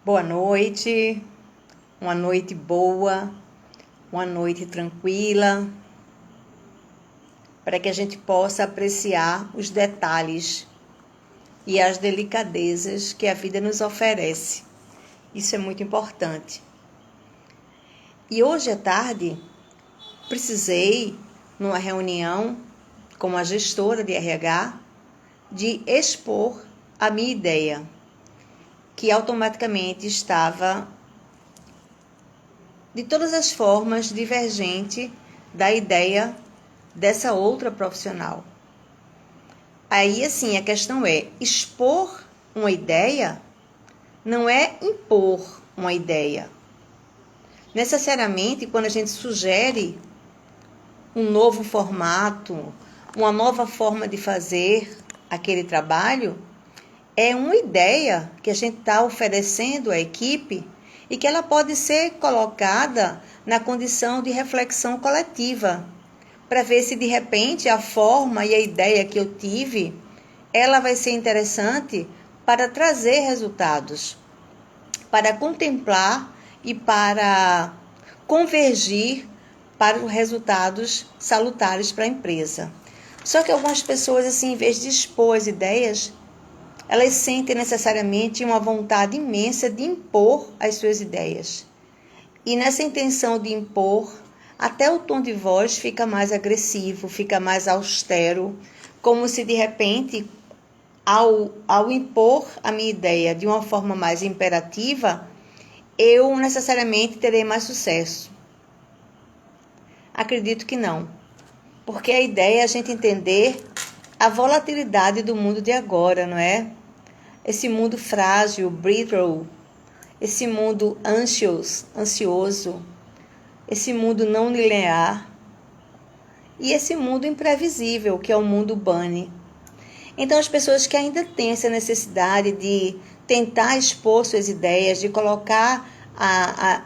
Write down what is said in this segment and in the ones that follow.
Boa noite, uma noite boa, uma noite tranquila, para que a gente possa apreciar os detalhes e as delicadezas que a vida nos oferece. Isso é muito importante. E hoje à tarde, precisei, numa reunião com a gestora de RH, de expor a minha ideia, que automaticamente estava, de todas as formas, divergente da ideia dessa outra profissional. Aí, assim, a questão é, expor uma ideia não é impor uma ideia. Necessariamente, quando a gente sugere um novo formato, uma nova forma de fazer aquele trabalho, é uma ideia que a gente está oferecendo à equipe e que ela pode ser colocada na condição de reflexão coletiva, para ver se de repente a forma e a ideia que eu tive, ela vai ser interessante para trazer resultados, para contemplar e para convergir para os resultados salutares para a empresa. Só que algumas pessoas, assim, em vez de expor as ideias, elas sentem necessariamente uma vontade imensa de impor as suas ideias. E nessa intenção de impor, até o tom de voz fica mais agressivo, fica mais austero, como se de repente, ao impor a minha ideia de uma forma mais imperativa, eu necessariamente terei mais sucesso. Acredito que não, porque a ideia é a gente entender a volatilidade do mundo de agora, não é? Esse mundo frágil, brittle, esse mundo ansioso, esse mundo não linear e esse mundo imprevisível, que é o mundo bunny. Então, as pessoas que ainda têm essa necessidade de tentar expor suas ideias, de colocar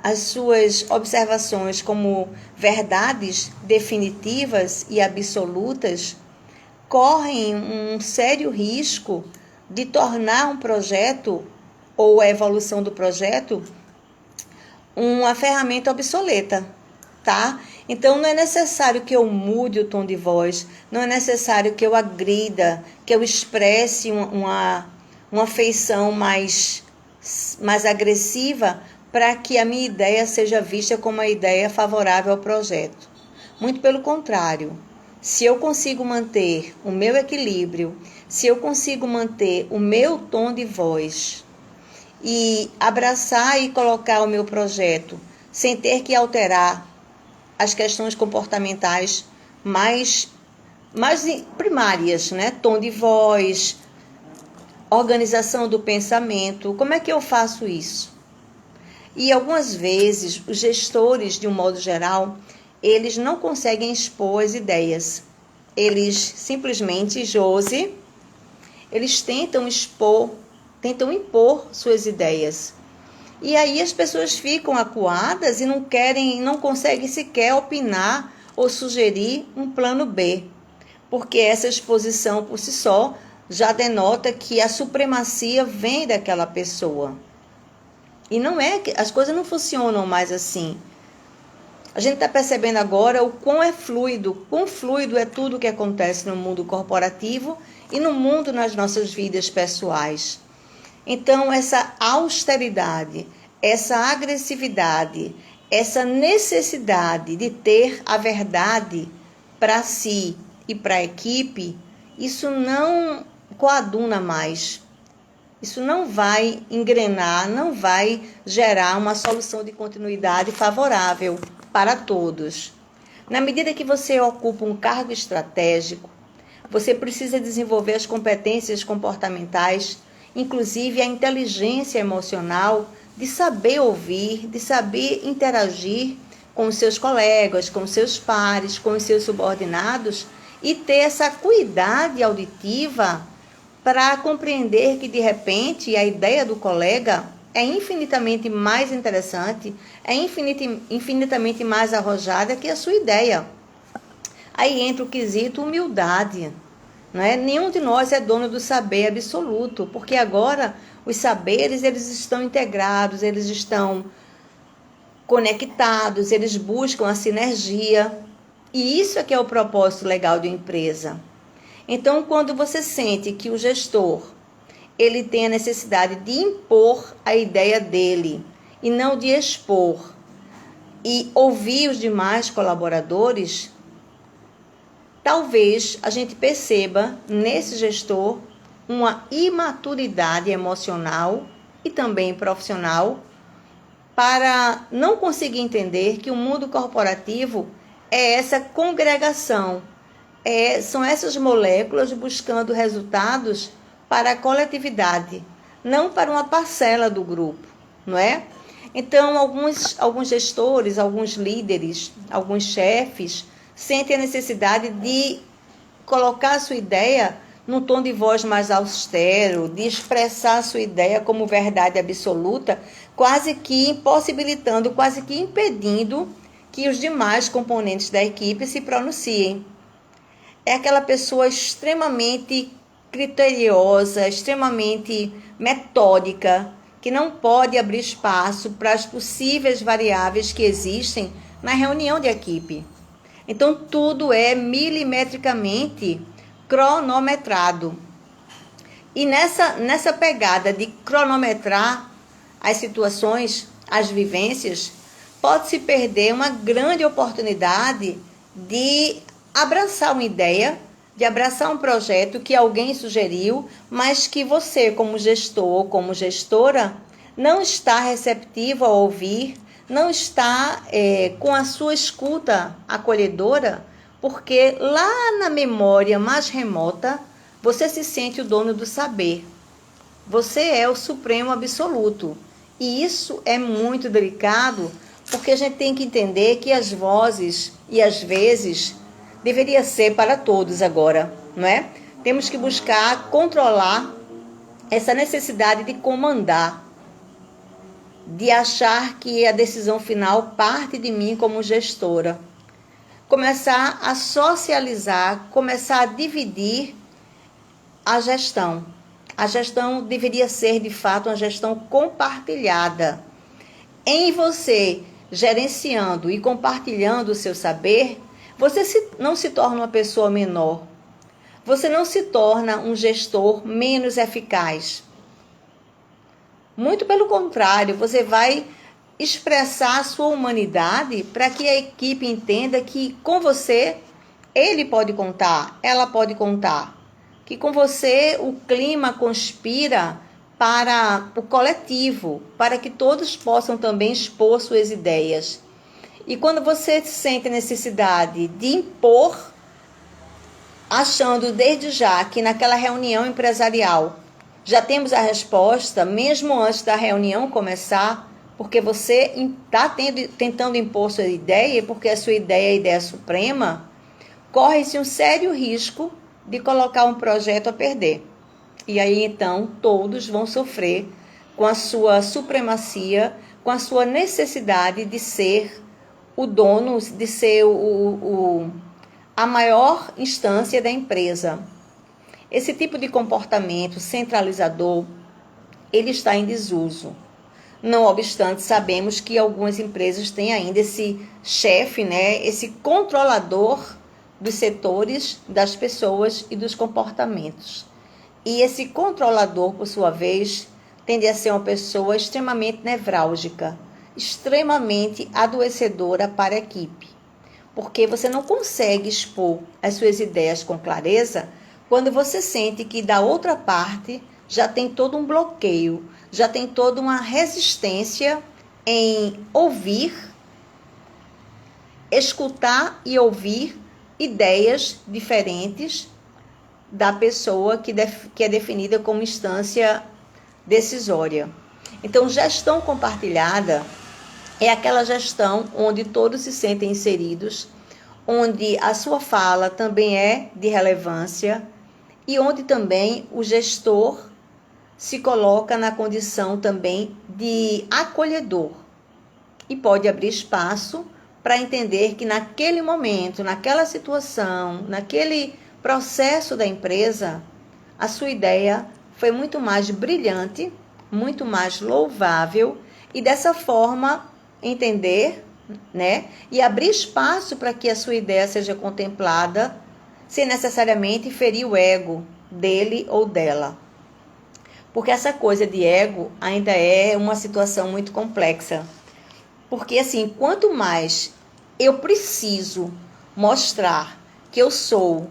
as suas observações como verdades definitivas e absolutas, correm um sério risco de tornar um projeto ou a evolução do projeto uma ferramenta obsoleta, tá? Então, não é necessário que eu mude o tom de voz, não é necessário que eu agrida, que eu expresse uma feição mais agressiva para que a minha ideia seja vista como uma ideia favorável ao projeto. Muito pelo contrário, se eu consigo manter o meu equilíbrio, se eu consigo manter o meu tom de voz e abraçar e colocar o meu projeto sem ter que alterar as questões comportamentais mais primárias, né? Tom de voz, organização do pensamento. Como é que eu faço isso? E algumas vezes os gestores, de um modo geral, eles não conseguem expor as ideias. Eles simplesmente, eles tentam impor suas ideias. E aí as pessoas ficam acuadas e não conseguem sequer opinar ou sugerir um plano B, porque essa exposição por si só já denota que a supremacia vem daquela pessoa. E não é que as coisas não funcionam mais assim. A gente está percebendo agora o quão fluido é tudo o que acontece no mundo corporativo e no mundo nas nossas vidas pessoais. Então, essa austeridade, essa agressividade, essa necessidade de ter a verdade para si e para a equipe, isso não coaduna mais. Isso não vai engrenar, não vai gerar uma solução de continuidade favorável para todos. Na medida que você ocupa um cargo estratégico, você precisa desenvolver as competências comportamentais, inclusive a inteligência emocional, de saber ouvir, de saber interagir com os seus colegas, com os seus pares, com os seus subordinados e ter essa acuidade auditiva para compreender que, de repente, a ideia do colega é infinitamente mais interessante, é infinitamente mais arrojada que a sua ideia. Aí entra o quesito humildade. Não é? Nenhum de nós é dono do saber absoluto, porque agora Os saberes, eles estão integrados, eles estão conectados, eles buscam a sinergia. E isso é que é o propósito legal de uma empresa. Então, quando você sente que o gestor, ele tem a necessidade de impor a ideia dele e não de expor e ouvir os demais colaboradores, talvez a gente perceba nesse gestor uma imaturidade emocional e também profissional para não conseguir entender que o mundo corporativo é essa congregação, são essas moléculas buscando resultados para a coletividade, não para uma parcela do grupo, não é? Então, alguns gestores, alguns líderes, alguns chefes sentem a necessidade de colocar a sua ideia num tom de voz mais austero, de expressar a sua ideia como verdade absoluta, quase que impossibilitando, quase que impedindo que os demais componentes da equipe se pronunciem. É aquela pessoa extremamente criteriosa, extremamente metódica, que não pode abrir espaço para as possíveis variáveis que existem na reunião de equipe. Então, tudo é milimetricamente cronometrado. E nessa pegada de cronometrar as situações, as vivências, pode-se perder uma grande oportunidade de abraçar uma ideia, de abraçar um projeto que alguém sugeriu, mas que você, como gestor ou como gestora, não está receptivo a ouvir, não está com a sua escuta acolhedora, porque lá na memória mais remota, você se sente o dono do saber. Você é o supremo absoluto. E isso é muito delicado, porque a gente tem que entender que as vozes, e às vezes, deveria ser para todos agora, não é? Temos que buscar controlar essa necessidade de comandar, de achar que a decisão final parte de mim como gestora. Começar a socializar, começar a dividir a gestão. A gestão deveria ser, de fato, uma gestão compartilhada. Em você gerenciando e compartilhando o seu saber, você não se torna uma pessoa menor. Você não se torna um gestor menos eficaz. Muito pelo contrário, você vai expressar a sua humanidade para que a equipe entenda que com você ele pode contar, ela pode contar. Que com você o clima conspira para o coletivo, para que todos possam também expor suas ideias. E quando você sente a necessidade de impor, achando desde já que naquela reunião empresarial já temos a resposta, mesmo antes da reunião começar, porque você está tentando impor sua ideia, porque a sua ideia é a ideia suprema, corre-se um sério risco de colocar um projeto a perder. E aí, então, todos vão sofrer com a sua supremacia, com a sua necessidade de ser o dono, de ser a maior instância da empresa. Esse tipo de comportamento centralizador, ele está em desuso. Não obstante, sabemos que algumas empresas têm ainda esse chefe, né, esse controlador dos setores, das pessoas e dos comportamentos. E esse controlador, por sua vez, tende a ser uma pessoa extremamente nevrálgica, extremamente adoecedora para a equipe. Porque você não consegue expor as suas ideias com clareza quando você sente que da outra parte já tem todo um bloqueio, já tem toda uma resistência em ouvir, escutar e ouvir ideias diferentes da pessoa que é definida como instância decisória. Então, gestão compartilhada é aquela gestão onde todos se sentem inseridos, onde a sua fala também é de relevância e onde também o gestor se coloca na condição também de acolhedor e pode abrir espaço para entender que naquele momento, naquela situação, naquele processo da empresa, a sua ideia foi muito mais brilhante, muito mais louvável e dessa forma entender, né? E abrir espaço para que a sua ideia seja contemplada sem necessariamente ferir o ego dele ou dela. Porque essa coisa de ego ainda é uma situação muito complexa. Porque assim, quanto mais eu preciso mostrar que eu sou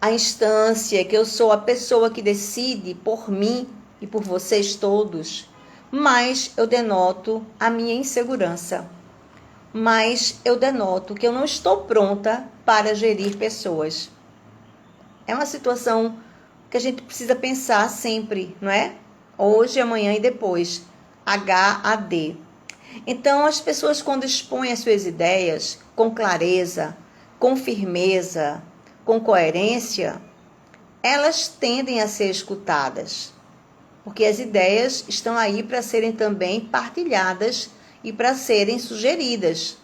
a instância, que eu sou a pessoa que decide por mim e por vocês todos, mais eu denoto a minha insegurança. Mais eu denoto que eu não estou pronta para gerir pessoas. É uma situação que a gente precisa pensar sempre, não é? Hoje, amanhã e depois. HAD. Então, as pessoas, quando expõem as suas ideias com clareza, com firmeza, com coerência, elas tendem a ser escutadas. Porque as ideias estão aí para serem também partilhadas e para serem sugeridas.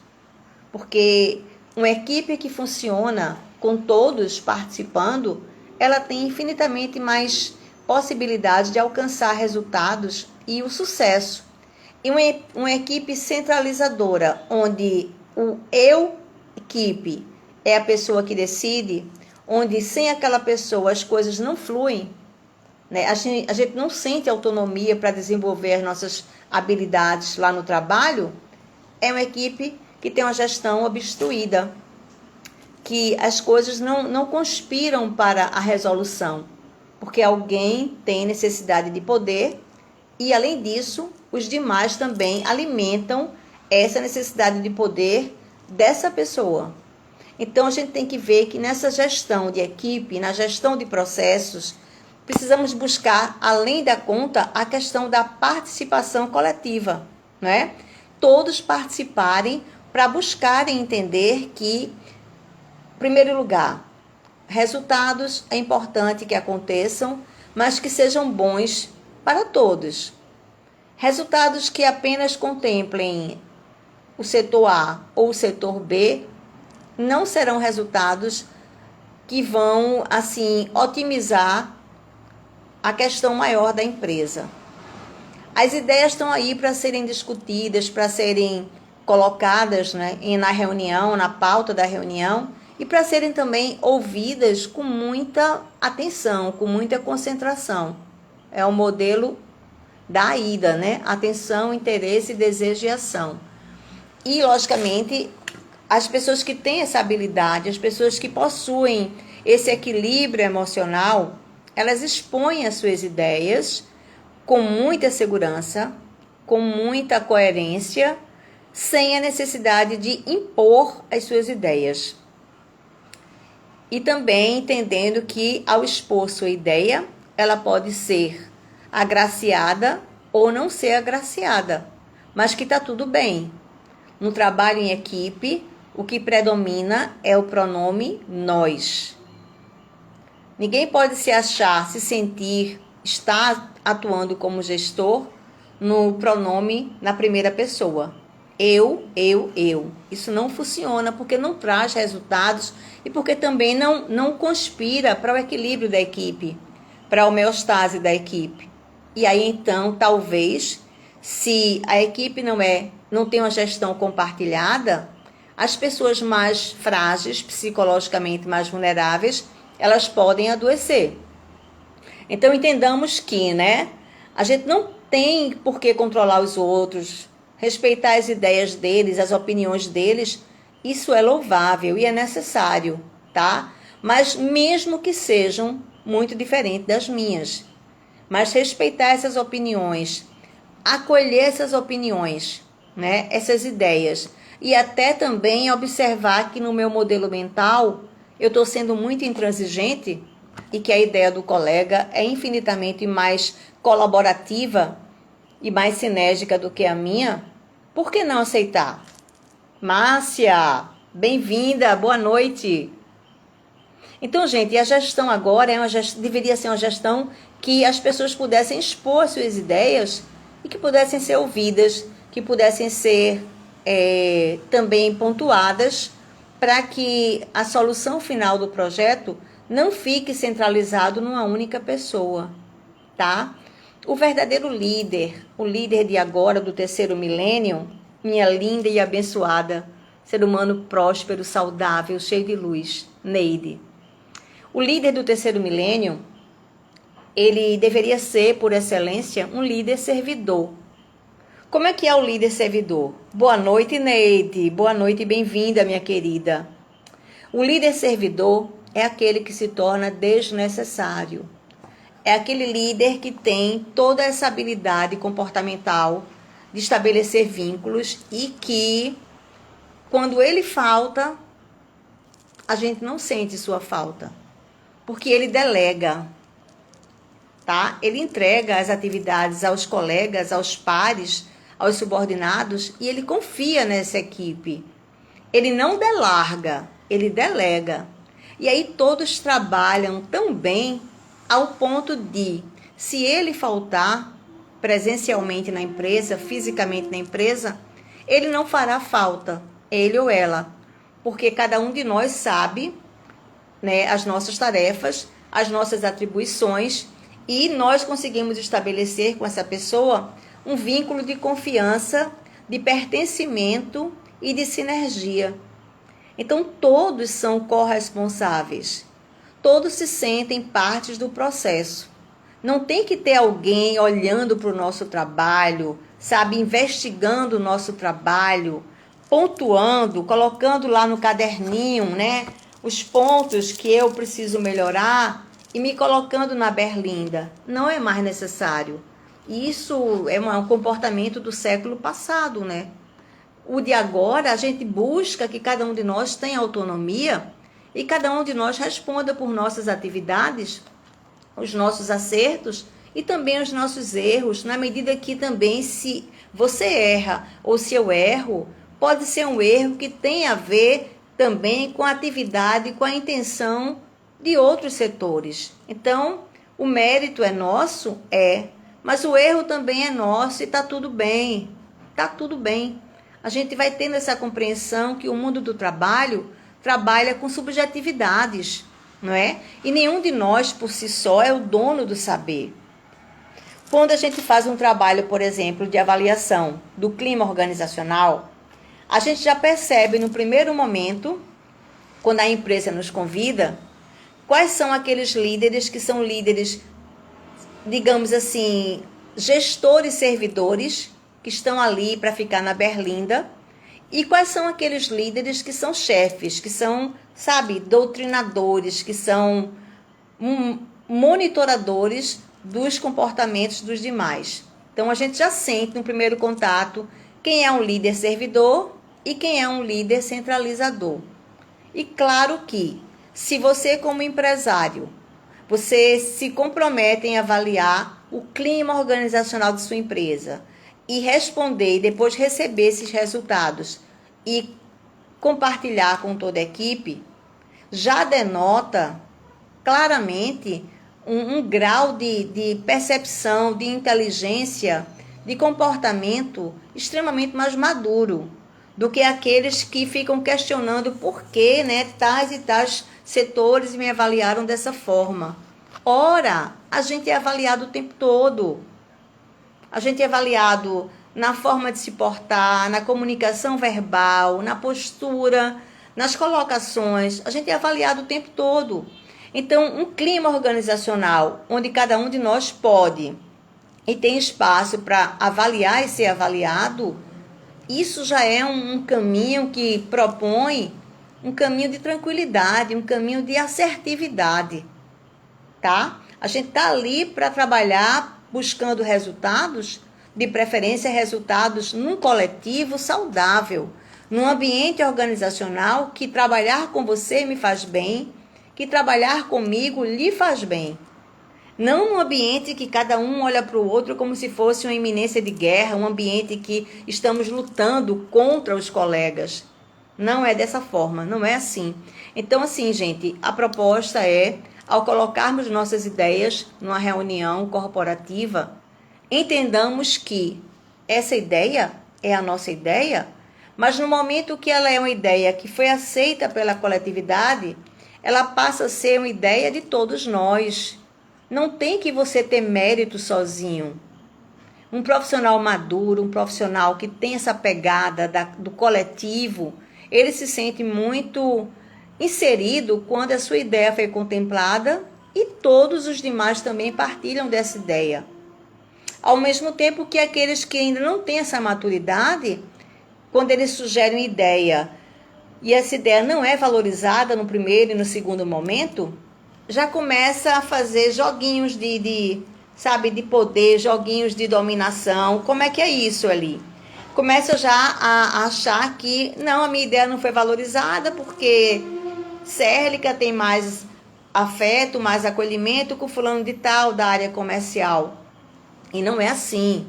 Porque uma equipe que funciona com todos participando, ela tem infinitamente mais possibilidade de alcançar resultados e o sucesso. E uma equipe centralizadora, onde o eu, equipe, é a pessoa que decide, onde sem aquela pessoa as coisas não fluem, né? A gente não sente autonomia para desenvolver as nossas habilidades lá no trabalho, é uma equipe que tem uma gestão obstruída, que as coisas não conspiram para a resolução, porque alguém tem necessidade de poder e, além disso, os demais também alimentam essa necessidade de poder dessa pessoa. Então, a gente tem que ver que nessa gestão de equipe, na gestão de processos, precisamos buscar, além da conta, a questão da participação coletiva, não é? Todos participarem para buscarem entender que, em primeiro lugar, resultados é importante que aconteçam, mas que sejam bons para todos. Resultados que apenas contemplem o setor A ou o setor B não serão resultados que vão, assim, otimizar a questão maior da empresa. As ideias estão aí para serem discutidas, para serem colocadas, né, na reunião, na pauta da reunião, e para serem também ouvidas com muita atenção, com muita concentração. É o modelo da AIDA, né? Atenção, interesse, desejo e ação. E, logicamente, as pessoas que têm essa habilidade, as pessoas que possuem esse equilíbrio emocional, elas expõem as suas ideias com muita segurança, com muita coerência, sem a necessidade de impor as suas ideias. E também entendendo que, ao expor sua ideia, ela pode ser agraciada ou não ser agraciada, mas que está tudo bem. No trabalho em equipe, o que predomina é o pronome nós. Ninguém pode se achar, se sentir, estar atuando como gestor no pronome na primeira pessoa. Eu. Isso não funciona porque não traz resultados e porque também não conspira para o equilíbrio da equipe, para a homeostase da equipe. E aí, então, talvez, se a equipe não tem uma gestão compartilhada, as pessoas mais frágeis, psicologicamente mais vulneráveis, elas podem adoecer. Então, entendamos que, né, a gente não tem por que controlar os outros, respeitar as ideias deles, as opiniões deles, isso é louvável e é necessário, tá? Mas mesmo que sejam muito diferentes das minhas, mas respeitar essas opiniões, acolher essas opiniões, né, essas ideias, e até também observar que no meu modelo mental eu estou sendo muito intransigente e que a ideia do colega é infinitamente mais colaborativa e mais sinérgica do que a minha, por que não aceitar? Márcia, bem-vinda, boa noite. Então, gente, a gestão agora deveria ser uma gestão que as pessoas pudessem expor suas ideias e que pudessem ser ouvidas, que pudessem ser também pontuadas para que a solução final do projeto não fique centralizado numa única pessoa, tá? O verdadeiro líder, o líder de agora, do terceiro milênio, minha linda e abençoada, ser humano próspero, saudável, cheio de luz, Neide. O líder do terceiro milênio, ele deveria ser, por excelência, um líder servidor. Como é que é o líder servidor? Boa noite, Neide. Boa noite, bem-vinda, minha querida. O líder servidor é aquele que se torna desnecessário. É aquele líder que tem toda essa habilidade comportamental de estabelecer vínculos e que, quando ele falta, a gente não sente sua falta, porque ele delega, tá? Ele entrega as atividades aos colegas, aos pares, aos subordinados e ele confia nessa equipe. Ele não delarga, ele delega. E aí todos trabalham tão bem ao ponto de, se ele faltar presencialmente na empresa, fisicamente na empresa, ele não fará falta, ele ou ela, porque cada um de nós sabe, né, as nossas tarefas, as nossas atribuições, e nós conseguimos estabelecer com essa pessoa um vínculo de confiança, de pertencimento e de sinergia. Então, todos são corresponsáveis. Todos se sentem partes do processo. Não tem que ter alguém olhando para o nosso trabalho, sabe, investigando o nosso trabalho, pontuando, colocando lá no caderninho, né, os pontos que eu preciso melhorar e me colocando na berlinda. Não é mais necessário. Isso é um comportamento do século passado, né? O de agora, a gente busca que cada um de nós tenha autonomia e cada um de nós responda por nossas atividades, os nossos acertos e também os nossos erros, na medida que também, se você erra ou se eu erro, pode ser um erro que tem a ver também com a atividade, com a intenção de outros setores. Então, o mérito é nosso? É, mas o erro também é nosso e está tudo bem, está tudo bem. A gente vai tendo essa compreensão que o mundo do trabalho trabalha com subjetividades, não é? E nenhum de nós, por si só, é o dono do saber. Quando a gente faz um trabalho, por exemplo, de avaliação do clima organizacional, a gente já percebe no primeiro momento, quando a empresa nos convida, quais são aqueles líderes que são líderes, digamos assim, gestores servidores, que estão ali para ficar na berlinda, e quais são aqueles líderes que são chefes, que são, sabe, doutrinadores, que são monitoradores dos comportamentos dos demais. Então, a gente já sente no primeiro contato quem é um líder servidor e quem é um líder centralizador. E claro que, se você como empresário, você se compromete em avaliar o clima organizacional de sua empresa e responder e depois receber esses resultados e compartilhar com toda a equipe, já denota claramente um grau de percepção, de inteligência, de comportamento extremamente mais maduro do que aqueles que ficam questionando por que, né, tais e tais setores me avaliaram dessa forma. Ora, a gente é avaliado o tempo todo. A gente é avaliado na forma de se portar, na comunicação verbal, na postura, nas colocações. A gente é avaliado o tempo todo. Então, um clima organizacional onde cada um de nós pode e tem espaço para avaliar e ser avaliado, isso já é um caminho que propõe um caminho de tranquilidade, um caminho de assertividade, tá? A gente está ali para trabalhar buscando resultados, de preferência resultados num coletivo saudável, num ambiente organizacional que trabalhar com você me faz bem, que trabalhar comigo lhe faz bem. Não num ambiente que cada um olha para o outro como se fosse uma iminência de guerra, um ambiente que estamos lutando contra os colegas. Não é dessa forma, não é assim. Então, assim, gente, a proposta é, ao colocarmos nossas ideias numa reunião corporativa, entendamos que essa ideia é a nossa ideia, mas no momento que ela é uma ideia que foi aceita pela coletividade, ela passa a ser uma ideia de todos nós. Não tem que você ter mérito sozinho. Um profissional maduro, um profissional que tem essa pegada do coletivo, ele se sente muito inserido quando a sua ideia foi contemplada e todos os demais também partilham dessa ideia. Ao mesmo tempo que aqueles que ainda não têm essa maturidade, quando eles sugerem uma ideia e essa ideia não é valorizada no primeiro e no segundo momento, já começa a fazer joguinhos de poder, joguinhos de dominação. Como é que é isso ali? Começa já a achar que, não, a minha ideia não foi valorizada porque Cérlica tem mais afeto, mais acolhimento com fulano de tal da área comercial. E não é assim.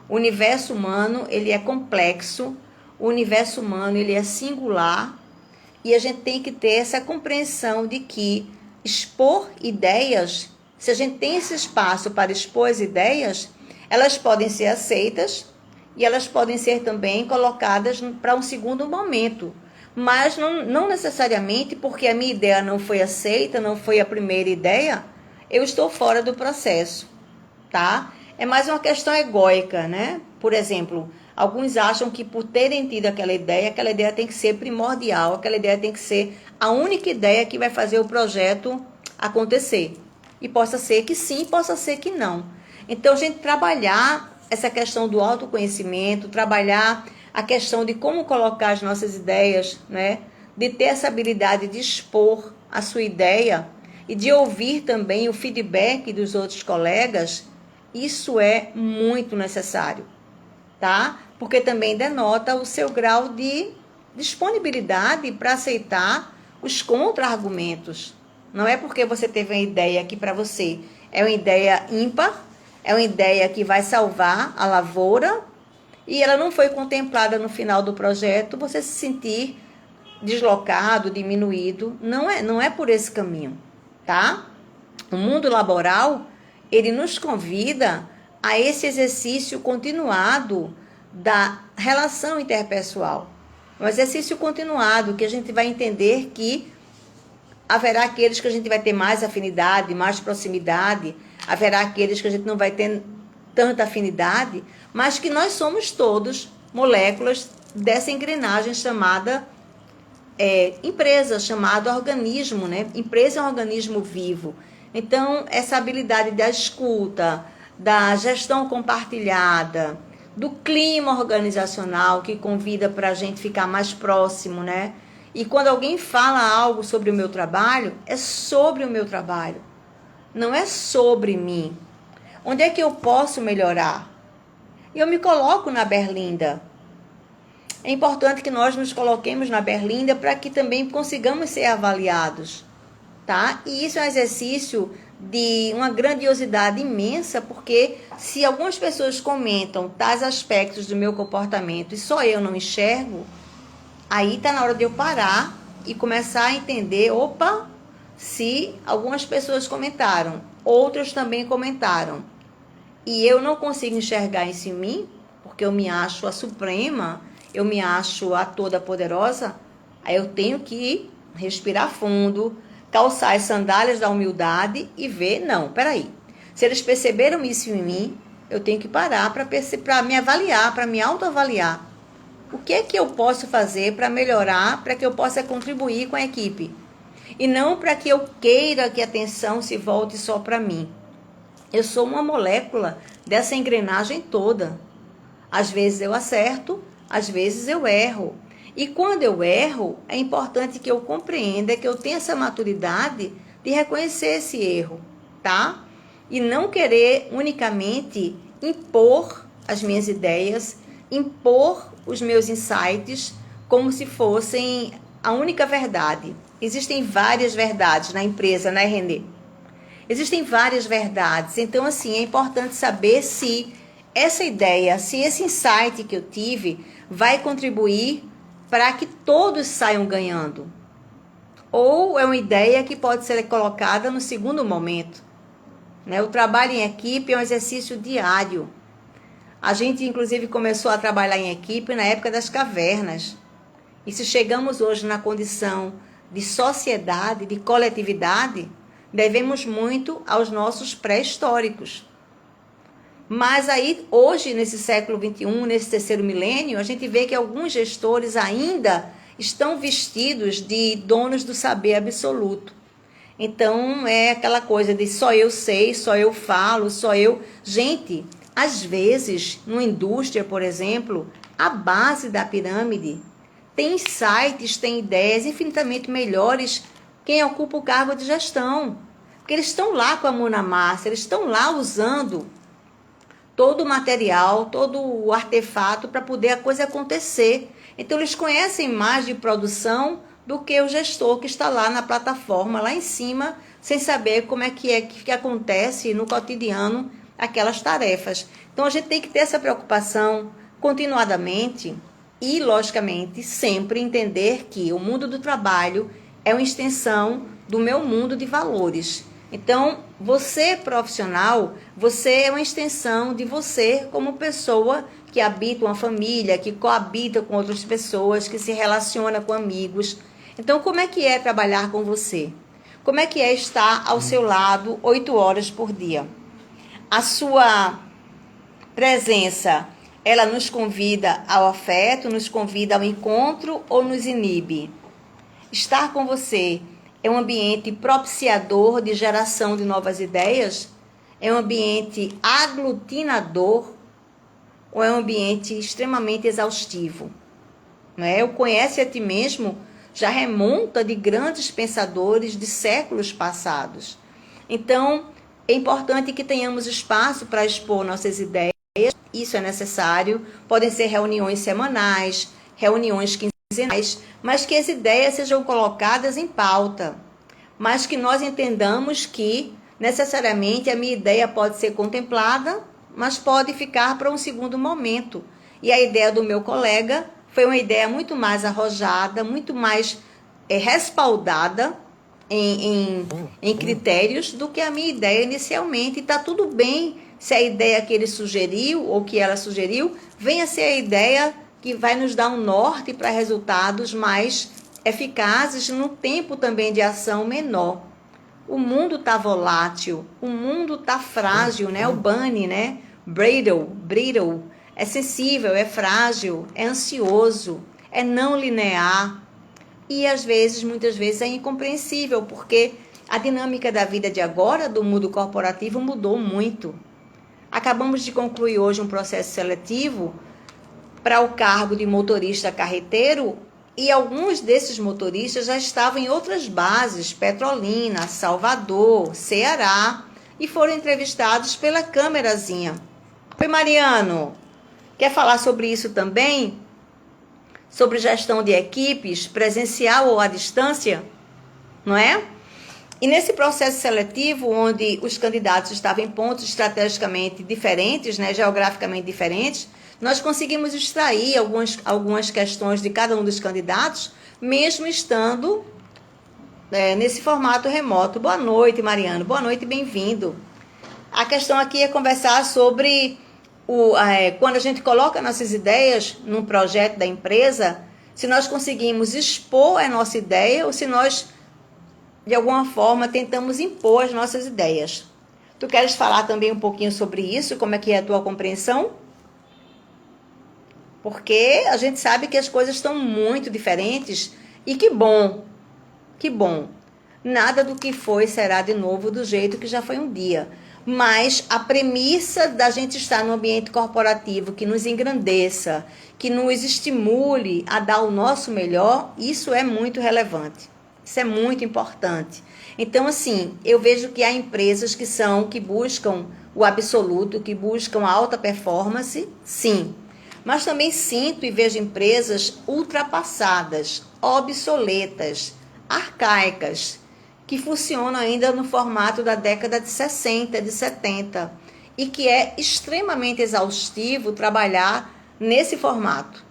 O universo humano, ele é complexo, o universo humano, ele é singular, e a gente tem que ter essa compreensão de que expor ideias, se a gente tem esse espaço para expor as ideias, elas podem ser aceitas e elas podem ser também colocadas para um segundo momento. Mas não necessariamente porque a minha ideia não foi aceita, não foi a primeira ideia, eu estou fora do processo, tá? É mais uma questão egóica, né? Por exemplo, alguns acham que por terem tido aquela ideia tem que ser primordial, aquela ideia tem que ser a única ideia que vai fazer o projeto acontecer. E possa ser que sim, possa ser que não. Então, a gente trabalhar essa questão do autoconhecimento, trabalhar a questão de como colocar as nossas ideias, né? De ter essa habilidade de expor a sua ideia e de ouvir também o feedback dos outros colegas, isso é muito necessário, tá? Porque também denota o seu grau de disponibilidade para aceitar os contra-argumentos. Não é porque você teve uma ideia que para você é uma ideia ímpar, é uma ideia que vai salvar a lavoura e ela não foi contemplada no final do projeto, você se sentir deslocado, diminuído. Não é por esse caminho, tá? O mundo laboral, ele nos convida a esse exercício continuado da relação interpessoal. Um exercício continuado que a gente vai entender que haverá aqueles que a gente vai ter mais afinidade, mais proximidade, haverá aqueles que a gente não vai ter tanta afinidade, mas que nós somos todos moléculas dessa engrenagem chamada empresa, chamado organismo, né? Empresa é um organismo vivo. Então, essa habilidade da escuta, da gestão compartilhada, do clima organizacional que convida para a gente ficar mais próximo, né? E quando alguém fala algo sobre o meu trabalho, é sobre o meu trabalho, não é sobre mim. Onde é que eu posso melhorar? Eu me coloco na berlinda. É importante que nós nos coloquemos na berlinda para que também consigamos ser avaliados, tá? E isso é um exercício de uma grandiosidade imensa, porque se algumas pessoas comentam tais aspectos do meu comportamento e só eu não enxergo, aí está na hora de eu parar e começar a entender, opa, se algumas pessoas comentaram, outras também comentaram, e eu não consigo enxergar isso em mim, porque eu me acho a suprema, eu me acho a toda poderosa, aí eu tenho que respirar fundo, calçar as sandálias da humildade e ver, não, peraí. Se eles perceberam isso em mim, eu tenho que parar para me avaliar, para me autoavaliar. O que é que eu posso fazer para melhorar, para que eu possa contribuir com a equipe? E não para que eu queira que a atenção se volte só para mim. Eu sou uma molécula dessa engrenagem toda. Às vezes eu acerto, às vezes eu erro. E quando eu erro, é importante que eu compreenda que eu tenha essa maturidade de reconhecer esse erro, tá? E não querer unicamente impor as minhas ideias, impor os meus insights como se fossem a única verdade. Existem várias verdades na empresa, né, Renê? Existem várias verdades. Então, assim, é importante saber se essa ideia, se esse insight que eu tive vai contribuir para que todos saiam ganhando. Ou é uma ideia que pode ser colocada no segundo momento, né? O trabalho em equipe é um exercício diário. A gente, inclusive, começou a trabalhar em equipe na época das cavernas. E se chegamos hoje na condição de sociedade, de coletividade, Devemos muito aos nossos pré-históricos. Mas aí, hoje, nesse século XXI, nesse terceiro milênio, a gente vê que alguns gestores ainda estão vestidos de donos do saber absoluto. Então, é aquela coisa de só eu sei, só eu falo, só eu... Gente, às vezes, numa indústria, por exemplo, a base da pirâmide tem insights, tem ideias infinitamente melhores quem ocupa o cargo de gestão. Porque eles estão lá com a mão na massa, eles estão lá usando todo o material, todo o artefato para poder a coisa acontecer. Então, eles conhecem mais de produção do que o gestor que está lá na plataforma, lá em cima, sem saber como é que acontece no cotidiano aquelas tarefas. Então, a gente tem que ter essa preocupação continuadamente e, logicamente, sempre entender que o mundo do trabalho é uma extensão do meu mundo de valores. Então, você profissional, você é uma extensão de você como pessoa que habita uma família, que coabita com outras pessoas, que se relaciona com amigos. Então, como é que é trabalhar com você? Como é que é estar ao seu lado 8 horas por dia? A sua presença, ela nos convida ao afeto, nos convida ao encontro ou nos inibe? Estar com você é um ambiente propiciador de geração de novas ideias? É um ambiente aglutinador? Ou é um ambiente extremamente exaustivo? Não é? O conhece a ti mesmo já remonta de grandes pensadores de séculos passados. Então, é importante que tenhamos espaço para expor nossas ideias. Isso é necessário. Podem ser reuniões semanais, reuniões quinzenais, mas que as ideias sejam colocadas em pauta. Mas que nós entendamos que, necessariamente, a minha ideia pode ser contemplada, mas pode ficar para um segundo momento. E a ideia do meu colega foi uma ideia muito mais arrojada, muito mais respaldada em critérios do que a minha ideia inicialmente. E está tudo bem se a ideia que ele sugeriu ou que ela sugeriu venha a ser a ideia que vai nos dar um norte para resultados mais eficazes no tempo também de ação menor. O mundo está volátil, o mundo está frágil, né? O Bunny, né? Brittle, é sensível, é frágil, é ansioso, é não linear e às vezes, muitas vezes é incompreensível, porque a dinâmica da vida de agora, do mundo corporativo, mudou muito. Acabamos de concluir hoje um processo seletivo para o cargo de motorista carreteiro e alguns desses motoristas já estavam em outras bases, Petrolina, Salvador, Ceará, e foram entrevistados pela câmerazinha. Oi, Mariano, quer falar sobre isso também? Sobre gestão de equipes, presencial ou à distância? Não é? E nesse processo seletivo, onde os candidatos estavam em pontos estrategicamente diferentes, né, geograficamente diferentes, nós conseguimos extrair algumas questões de cada um dos candidatos, mesmo estando nesse formato remoto. Boa noite, Mariano. Boa noite, bem-vindo. A questão aqui é conversar sobre quando a gente coloca nossas ideias num projeto da empresa, se nós conseguimos expor a nossa ideia ou se nós, de alguma forma, tentamos impor as nossas ideias. Tu queres falar também um pouquinho sobre isso? Como é que é a tua compreensão? Porque a gente sabe que as coisas estão muito diferentes e que bom, que bom. Nada do que foi será de novo do jeito que já foi um dia. Mas a premissa da gente estar num ambiente corporativo que nos engrandeça, que nos estimule a dar o nosso melhor, isso é muito relevante. Isso é muito importante. Então, assim, eu vejo que há empresas que buscam o absoluto, que buscam a alta performance, sim. Mas também sinto e vejo empresas ultrapassadas, obsoletas, arcaicas, que funcionam ainda no formato da década de 60, de 70, e que é extremamente exaustivo trabalhar nesse formato.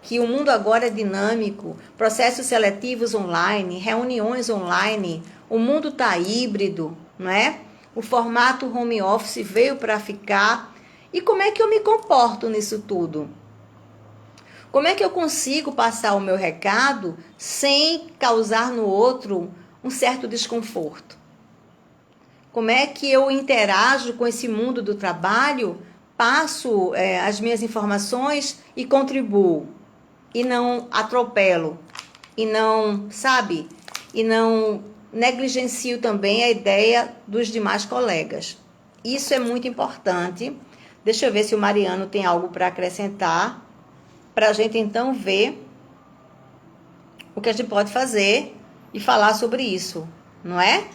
Que o mundo agora é dinâmico, processos seletivos online, reuniões online, o mundo está híbrido, não é? O formato home office veio para ficar. E como é que eu me comporto nisso tudo? Como é que eu consigo passar o meu recado sem causar no outro um certo desconforto? Como é que eu interajo com esse mundo do trabalho, passo as minhas informações e contribuo, e não atropelo, e não, sabe, e não negligencio também a ideia dos demais colegas. Isso é muito importante. Deixa eu ver se o Mariano tem algo para acrescentar, para a gente então ver o que a gente pode fazer e falar sobre isso, não é?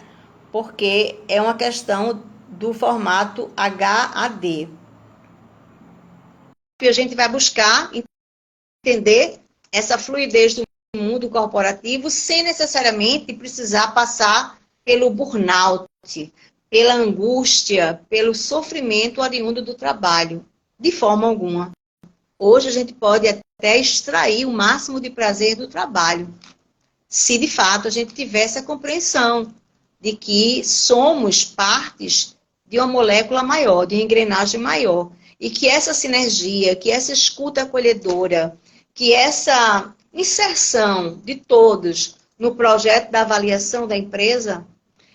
Porque é uma questão do formato HAD. E a gente vai buscar entender essa fluidez do mundo corporativo sem necessariamente precisar passar pelo burnout, pela angústia, pelo sofrimento oriundo do trabalho, de forma alguma. Hoje a gente pode até extrair o máximo de prazer do trabalho, se de fato a gente tiver essa compreensão de que somos partes de uma molécula maior, de uma engrenagem maior, e que essa sinergia, que essa escuta acolhedora, que essa inserção de todos no projeto da avaliação da empresa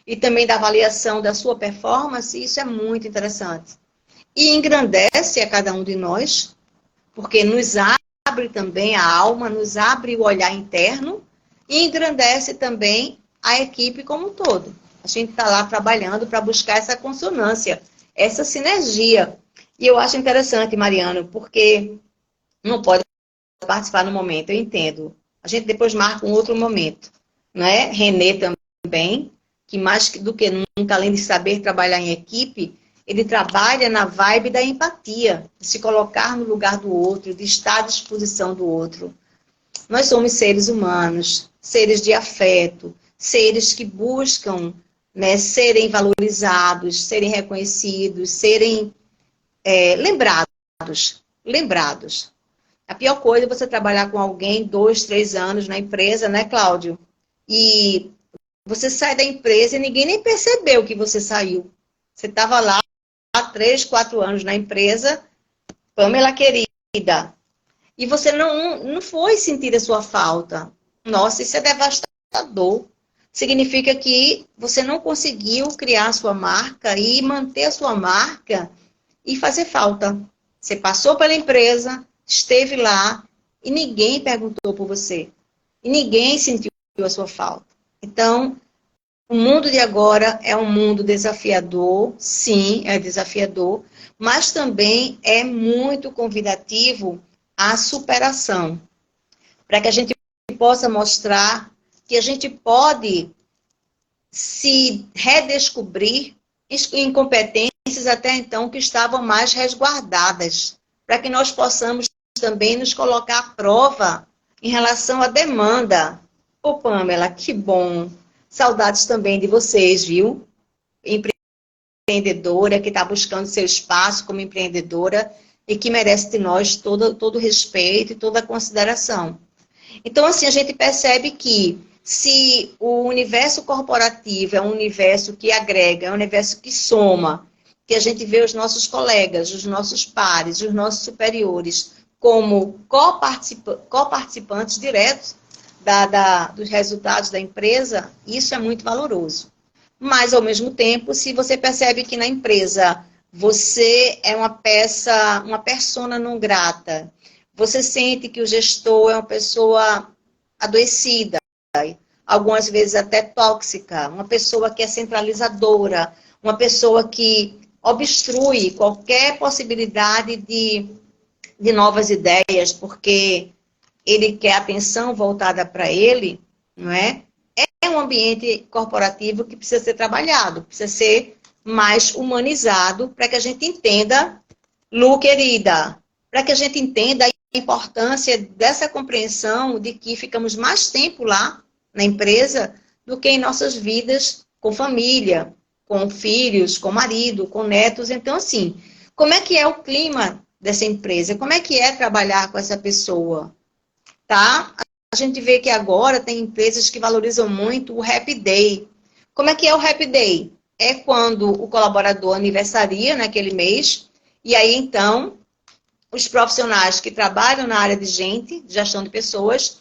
e também da avaliação da sua performance, isso é muito interessante. E engrandece a cada um de nós, porque nos abre também a alma, nos abre o olhar interno e engrandece também a equipe como um todo. A gente está lá trabalhando para buscar essa consonância, essa sinergia. E eu acho interessante, Mariano, porque não pode participar no momento, eu entendo. A gente depois marca um outro momento, não é? Renê também, que mais do que nunca, além de saber trabalhar em equipe, ele trabalha na vibe da empatia, de se colocar no lugar do outro, de estar à disposição do outro. Nós somos seres humanos, seres de afeto, seres que buscam, né, serem valorizados, serem reconhecidos, serem lembrados. A pior coisa é você trabalhar com alguém 2, 3 anos na empresa, né, Cláudio? E você sai da empresa e ninguém nem percebeu que você saiu. Você estava lá há 3, 4 anos na empresa, Pamela querida, e você não foi sentir a sua falta. Nossa, isso é devastador. Significa que você não conseguiu criar a sua marca e manter a sua marca e fazer falta. Você passou pela empresa, esteve lá e ninguém perguntou por você. E ninguém sentiu a sua falta. Então, o mundo de agora é um mundo desafiador, sim, é desafiador, mas também é muito convidativo à superação, para que a gente possa mostrar que a gente pode se redescobrir em competências até então que estavam mais resguardadas, para que nós possamos também nos colocar à prova em relação à demanda. Ô, Pamela, que bom! Saudades também de vocês, viu? Empreendedora que está buscando seu espaço como empreendedora e que merece de nós todo o respeito e toda a consideração. Então, assim, a gente percebe que se o universo corporativo é um universo que agrega, é um universo que soma, que a gente vê os nossos colegas, os nossos pares, os nossos superiores como coparticipantes diretos dos resultados da empresa, isso é muito valoroso. Mas, ao mesmo tempo, se você percebe que na empresa você é uma persona não grata, você sente que o gestor é uma pessoa adoecida, algumas vezes até tóxica, uma pessoa que é centralizadora, uma pessoa que obstrui qualquer possibilidade de novas ideias, porque ele quer atenção voltada para ele, não é? É um ambiente corporativo que precisa ser trabalhado, precisa ser mais humanizado para que a gente entenda, Lu, querida, para que a gente entenda a importância dessa compreensão de que ficamos mais tempo lá na empresa do que em nossas vidas com família, com filhos, com marido, com netos. Então, assim, como é que é o clima dessa empresa? Como é que é trabalhar com essa pessoa? Tá? A gente vê que agora tem empresas que valorizam muito o Happy Day. Como é que é o Happy Day? É quando o colaborador aniversaria naquele mês, e aí então os profissionais que trabalham na área de gestão de pessoas,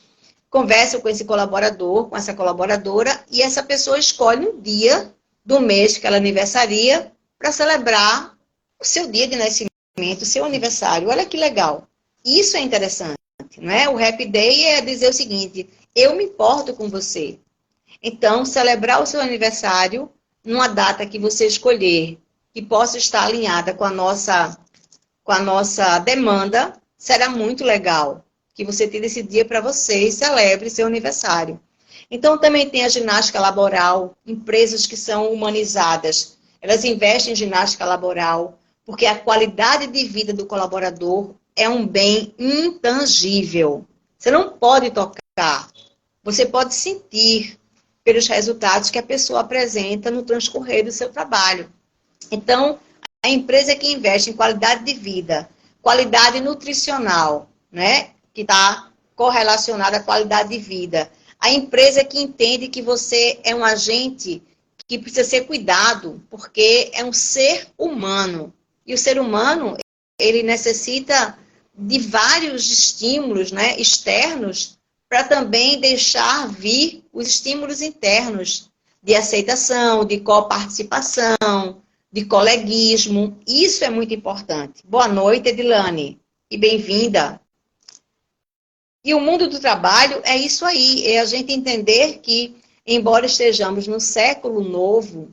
conversam com esse colaborador, com essa colaboradora, e essa pessoa escolhe um dia do mês que ela aniversaria para celebrar o seu dia de nascimento, o seu aniversário. Olha que legal. Isso é interessante, não é? O Happy Day é dizer o seguinte: eu me importo com você. Então, celebrar o seu aniversário numa data que você escolher, que possa estar alinhada com a nossa demanda, será muito legal. Que você tire esse dia para você e celebre seu aniversário. Então, também tem a ginástica laboral, empresas que são humanizadas. Elas investem em ginástica laboral, porque a qualidade de vida do colaborador é um bem intangível. Você não pode tocar, você pode sentir pelos resultados que a pessoa apresenta no transcorrer do seu trabalho. Então, a empresa que investe em qualidade de vida, qualidade nutricional, né, que está correlacionada à qualidade de vida, a empresa que entende que você é um agente que precisa ser cuidado, porque é um ser humano. E o ser humano, ele necessita de vários estímulos, né, externos, para também deixar vir os estímulos internos de aceitação, de coparticipação, de coleguismo. Isso é muito importante. Boa noite, Edilane, e bem-vinda. E o mundo do trabalho é isso aí, é a gente entender que, embora estejamos num século novo,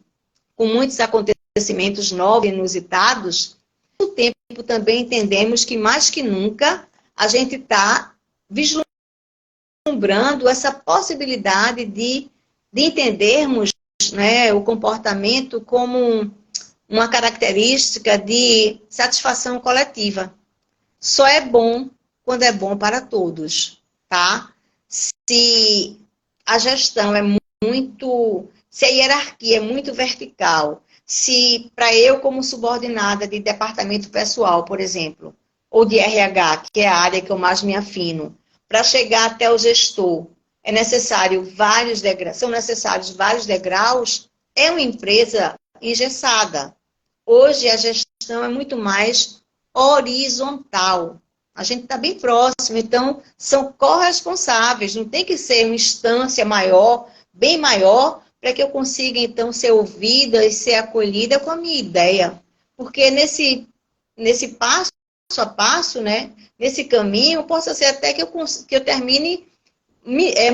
com muitos acontecimentos novos e inusitados, ao mesmo tempo também entendemos que, mais que nunca, a gente está vislumbrando essa possibilidade de entendermos, né, o comportamento como uma característica de satisfação coletiva. Só é bom quando é bom para todos, tá? Se a gestão é se a hierarquia é muito vertical, se para eu como subordinada de departamento pessoal, por exemplo, ou de RH, que é a área que eu mais me afino, para chegar até o gestor, são necessários vários degraus, é uma empresa engessada. Hoje a gestão é muito mais horizontal. A gente está bem próximo, então são corresponsáveis, não tem que ser uma instância maior, bem maior, para que eu consiga então ser ouvida e ser acolhida com a minha ideia. Porque nesse passo a passo, né, nesse caminho, possa ser até que eu termine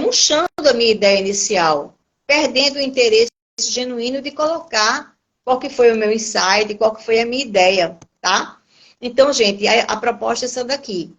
murchando a minha ideia inicial, perdendo o interesse genuíno de colocar qual que foi o meu insight, qual que foi a minha ideia, tá? Então, gente, a proposta é essa daqui.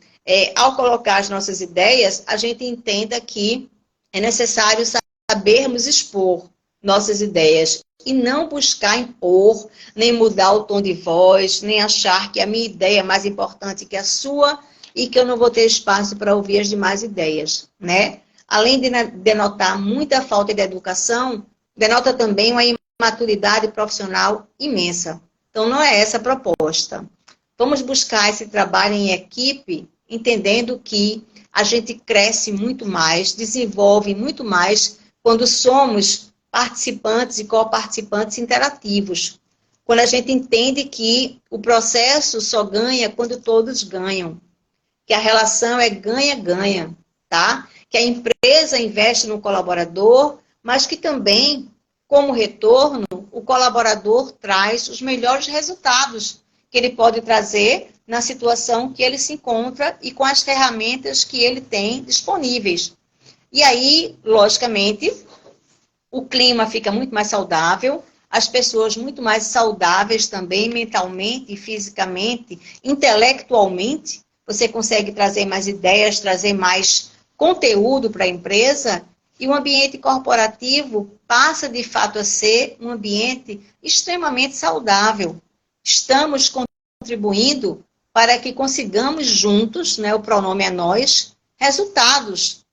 Ao colocar as nossas ideias, a gente entenda que é necessário sabermos expor nossas ideias e não buscar impor, nem mudar o tom de voz, nem achar que a minha ideia é mais importante que a sua e que eu não vou ter espaço para ouvir as demais ideias, né? Além de denotar muita falta de educação, denota também uma imaturidade profissional imensa. Então, não é essa a proposta. Vamos buscar esse trabalho em equipe, entendendo que a gente cresce muito mais, desenvolve muito mais quando somos participantes e coparticipantes interativos. Quando a gente entende que o processo só ganha quando todos ganham. Que a relação é ganha-ganha, tá? Que a empresa investe no colaborador, mas que também, como retorno, o colaborador traz os melhores resultados que ele pode trazer na situação que ele se encontra e com as ferramentas que ele tem disponíveis. E aí, logicamente, o clima fica muito mais saudável, as pessoas muito mais saudáveis também, mentalmente, fisicamente, intelectualmente. Você consegue trazer mais ideias, trazer mais conteúdo para a empresa, e o ambiente corporativo passa, de fato, a ser um ambiente extremamente saudável. Estamos contribuindo para que consigamos juntos, né, o pronome é nós, resultados,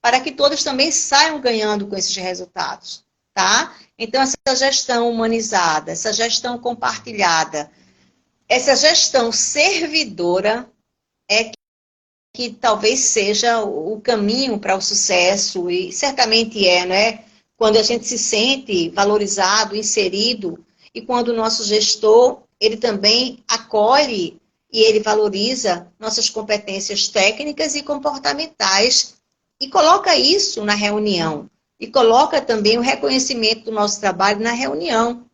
para que todos também saiam ganhando com esses resultados, tá? Então, essa gestão humanizada, essa gestão compartilhada, essa gestão servidora é que talvez seja o caminho para o sucesso, e certamente é, né? Quando a gente se sente valorizado, inserido, e quando o nosso gestor, ele também acolhe e ele valoriza nossas competências técnicas e comportamentais e coloca isso na reunião. e coloca também o reconhecimento do nosso trabalho na reunião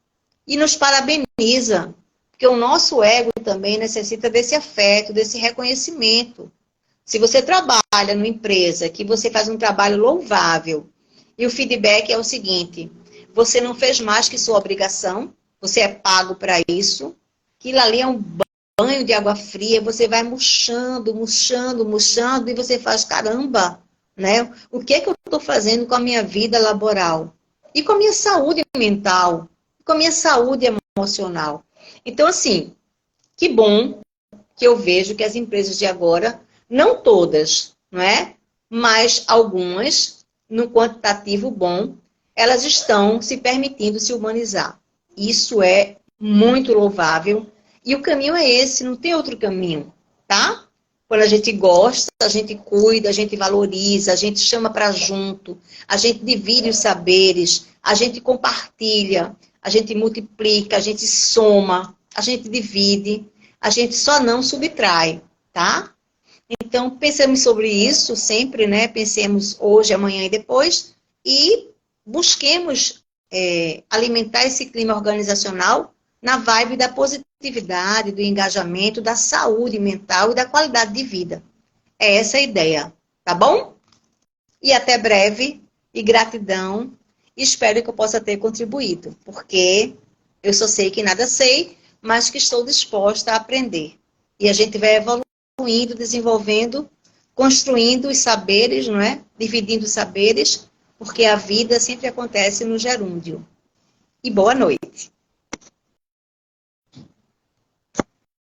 e nos parabeniza, porque o nosso ego também necessita desse afeto, desse reconhecimento. Se você trabalha numa empresa que você faz um trabalho louvável e o feedback é o seguinte: você não fez mais que sua obrigação, você é pago para isso, aquilo ali é um banho de água fria, você vai murchando, murchando, murchando e você faz, caramba, né? O que é que eu estou fazendo com a minha vida laboral? E com a minha saúde mental? Com a minha saúde emocional? Então, assim, que bom que eu vejo que as empresas de agora, não todas, não é? Mas algumas, no quantitativo bom, elas estão se permitindo se humanizar. Isso é muito louvável. E o caminho é esse, não tem outro caminho, tá? Quando a gente gosta, a gente cuida, a gente valoriza, a gente chama para junto, a gente divide os saberes, a gente compartilha, a gente multiplica, a gente soma, a gente divide, a gente só não subtrai, tá? Então, pensemos sobre isso sempre, né? Pensemos hoje, amanhã e depois e busquemos alimentar esse clima organizacional na vibe da positividade, do engajamento, da saúde mental e da qualidade de vida. É essa a ideia, tá bom? E até breve, e gratidão, e espero que eu possa ter contribuído, porque eu só sei que nada sei, mas que estou disposta a aprender. E a gente vai evoluindo, desenvolvendo, construindo os saberes, não é? Dividindo os saberes, porque a vida sempre acontece no gerúndio. E boa noite.